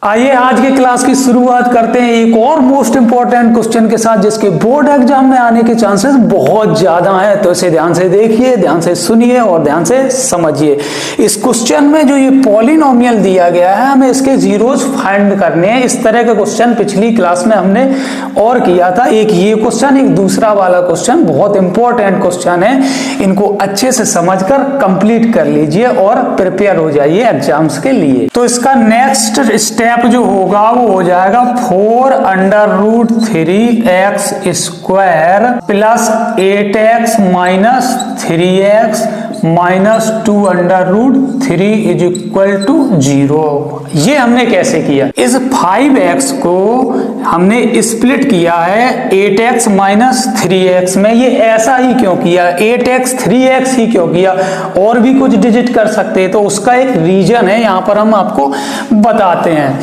आइए आज की क्लास की शुरुआत करते हैं एक और मोस्ट इंपॉर्टेंट क्वेश्चन के साथ, जिसके बोर्ड एग्जाम में आने के चांसेस बहुत ज्यादा हैं। तो इसे ध्यान से देखिए, ध्यान से सुनिए और ध्यान से समझिए। इस क्वेश्चन में जो ये पॉलिनोमियल दिया गया है, हमें इसके जीरोज फाइंड करने हैं। इस तरह का क्वेश्चन पिछली क्लास में हमने और किया था। एक ये क्वेश्चन, एक दूसरा वाला क्वेश्चन, बहुत इंपॉर्टेंट क्वेश्चन है। इनको अच्छे से समझकर कंप्लीट कर लीजिए और प्रिपेयर हो जाइए एग्जाम्स के लिए। तो इसका नेक्स्ट स्टेप जो होगा वो हो जाएगा 4√3x² plus 8x minus 3x minus 2√3 is equal to 0। ये हमने कैसे किया? इस 5x को हमने स्प्लिट किया है 8x माइनस 3x में। ये ऐसा ही क्यों किया? 8x 3x ही क्यों किया? और भी कुछ डिजिट कर सकते, तो उसका एक रीजन है, यहां पर हम आपको बताते हैं।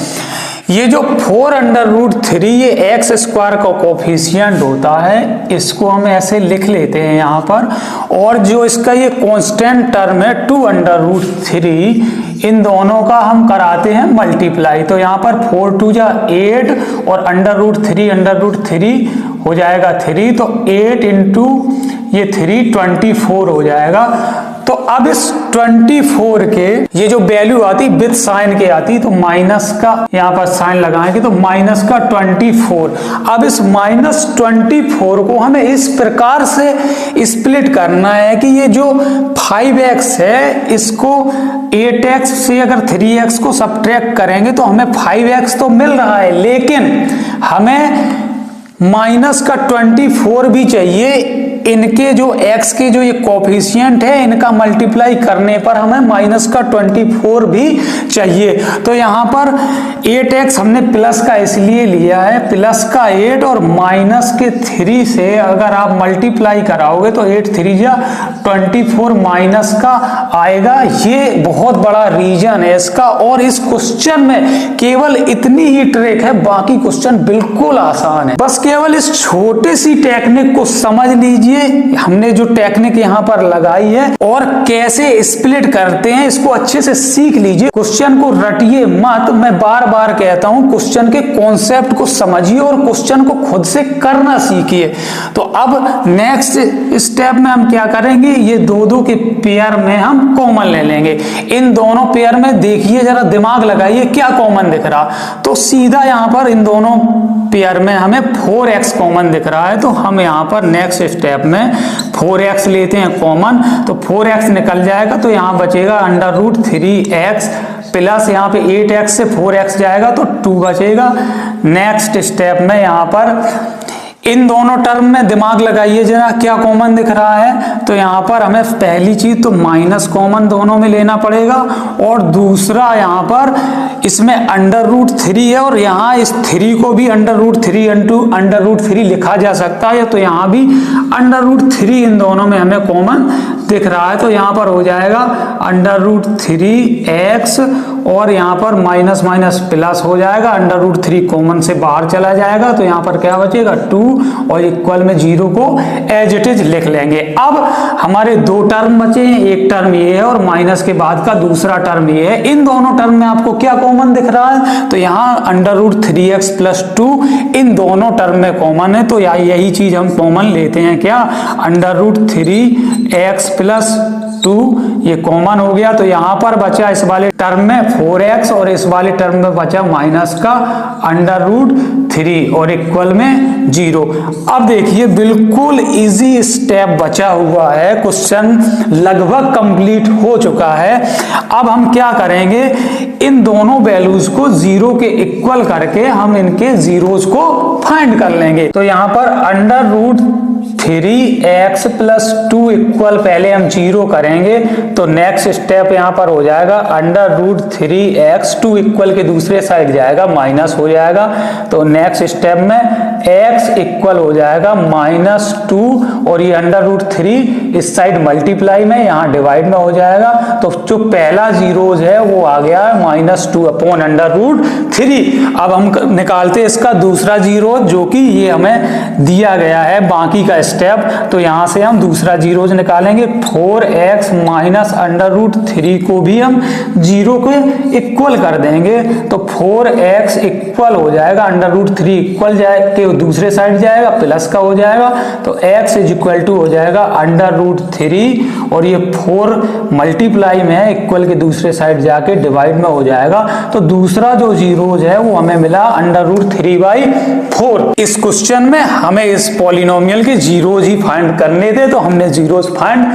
ये जो 4√3 ये x² का कोफिशिएंट होता है, इसको हम ऐसे लिख लेते हैं यहाँ पर। और जो इसका ये कांस्टेंट टर्म है 2√3, इन दोनों का हम कराते हैं मल्टीप्लाई। तो यहाँ पर 4 2 जा 8 और √3 हो जाएगा 3, तो 8 इंटू ये 3 24 हो जाएगा। तो अब इस 24 के ये जो वैल्यू आती विद साइन के आती, तो माइनस का यहाँ पर साइन लगाएंगे तो माइनस का 24। अब इस -24 को हमें इस प्रकार से स्प्लिट करना है कि ये जो 5x है, इसको 8x से अगर 3x को सब्ट्रैक्ट करेंगे तो हमें 5x तो मिल रहा है, लेकिन हमें माइनस का 24 भी चाहिए। इनके जो x के जो ये कोफिशिएंट है, इनका मल्टीप्लाई करने पर हमें माइनस का 24 भी चाहिए। तो यहाँ पर 8x हमने प्लस का इसलिए लिया है, प्लस का 8 और माइनस के 3 से अगर आप मल्टीप्लाई कराओगे तो 8 3 जा 24 माइनस का आएगा। ये बहुत बड़ा रीजन है इसका। और इस क्वेश्चन में केवल इतनी ही ट्रिक है, बाकी क्वेश्चन बिल्कुल आसान है। बस केवल इस छोटी सी टेक्निक को समझ लीजिए। हमने जो टेक्निक यहाँ पर लगाई है और कैसे स्प्लिट करते हैं, इसको अच्छे से सीख लीजिए। क्वेश्चन को रटिए मत, मैं बार बार कहता हूं, क्वेश्चन के कॉन्सेप्ट को समझिए और क्वेश्चन को खुद से करना सीखिए। तो अब नेक्स्ट स्टेप में हम क्या करेंगे, ये दो के पेयर में हम कॉमन ले लेंगे। इन दोनों पेयर में देखिए, जरा दिमाग लगाइए क्या कॉमन दिख रहा। तो सीधा यहाँ पर इन दोनों पेयर में हमें 4x कॉमन दिख रहा है। तो हम यहाँ पर नेक्स्ट स्टेप में 4x लेते हैं कॉमन, तो 4x निकल जाएगा। तो यहाँ बचेगा √3x प्लस यहाँ पे 8x से 4x जाएगा तो 2 बचेगा। नेक्स्ट स्टेप में यहाँ पर इन दोनों टर्म में दिमाग लगाइए जरा, क्या कॉमन दिख रहा है। तो यहाँ पर हमें पहली चीज तो माइनस कॉमन दोनों में लेना पड़ेगा, और दूसरा यहाँ पर इसमें √3 है, और यहाँ इस 3 को भी √3 इंटू √3 लिखा जा सकता है। तो यहाँ भी √3 इन दोनों में हमें कॉमन दिख रहा है। तो यहाँ पर हो जाएगा √3x और यहाँ पर माइनस माइनस प्लस हो जाएगा। √3 कॉमन से बाहर चला जाएगा, तो यहाँ पर क्या बचेगा 2 और इक्वल में 0 को एज इट इज लिख लेंगे। अब हमारे दो टर्म बचे हैं, एक टर्म ये है और माइनस के बाद का दूसरा टर्म ये है। इन दोनों टर्म में आपको क्या कॉमन दिख रहा है? तो यहाँ √3x प्लस 2 इन दोनों टर्म में कॉमन है। तो यही चीज हम कॉमन लेते हैं, क्या √3x प्लस 2 ये कॉमन हो गया। तो यहाँ पर बचा इस वाले टर्म में 4x और इस वाले टर्म में बचा माइनस का √3 और इक्वल में 0। अब देखिए बिल्कुल इजी स्टेप बचा हुआ है, क्वेश्चन लगभग कंप्लीट हो चुका है। अब हम क्या करेंगे, इन दोनों वैल्यूज को 0 के इक्वल करके हम इनके जीरोज को फाइंड कर लेंगे। तो यहाँ पर √3x प्लस 2 इक्वल पहले हम 0 करेंगे, तो नेक्स्ट स्टेप यहाँ पर हो जाएगा √3x 2 इक्वल के दूसरे साइड जाएगा, माइनस हो जाएगा। तो नेक्स्ट स्टेप में x इक्वल हो जाएगा -2 और ये √3 इस साइड मल्टीप्लाई में, यहाँ डिवाइड में हो जाएगा। तो जो पहला जीरोज है वो आ गया है -2 अपॉन √3। अब हम निकालते हैं इसका दूसरा जीरो, जो कि ये हमें दिया गया है बाकी का स्टेप, तो यहाँ से हम दूसरा जीरोज निकालेंगे। 4x माइनस अंडर रूट 3 को भी हम जीरो के इक्वल कर देंगे, तो 4x इक्वल हो जाएगा अंडर रूट 3 इक्वल के दूसरे साइड जाएगा, प्लस का हो जाएगा, तो x इज इक्वल टू हो जाएगा अंडर रूट 3 और ये 4 मल्टीप्लाई में है, इक्वल के दूसरे साइड जाके डिवाइड में हो जाएगा। तो दूसरा जो जीरोज है वो हमें मिला अंडर रूट 3/4। इस क्वेश्चन में हमें इस पॉलिनोमियल के जीरोज ही फाइंड करने थे, तो हमने जीरोज फाइंड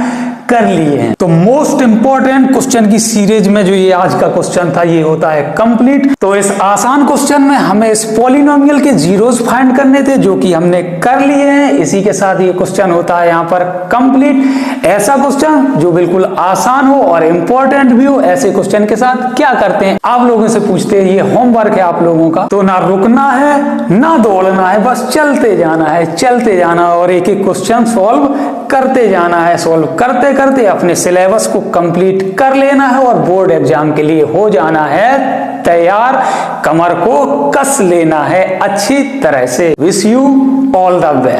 कर लिए हैं। तो मोस्ट इंपॉर्टेंट क्वेश्चन की सीरीज में जो ये आज का क्वेश्चन था ये होता है कंप्लीट। तो इस आसान क्वेश्चन में हमें इस पॉलिनोमियल के जीरोज फाइंड करने थे, जो कि हमने कर लिए हैं। इसी के साथ ये क्वेश्चन होता है यहाँ पर कंप्लीट। ऐसा क्वेश्चन जो बिल्कुल आसान हो और इंपॉर्टेंट भी हो, ऐसे क्वेश्चन के साथ क्या करते हैं, आप लोगों से पूछते हैं। ये होमवर्क है आप लोगों का, तो ना रुकना है ना दौड़ना है, बस चलते जाना है, चलते जाना और एक एक क्वेश्चन सॉल्व करते जाना है। सॉल्व करते करते अपने सिलेबस को कंप्लीट कर लेना है और बोर्ड एग्जाम के लिए हो जाना है तैयार। कमर को कस लेना है अच्छी तरह से। Wish you all the best.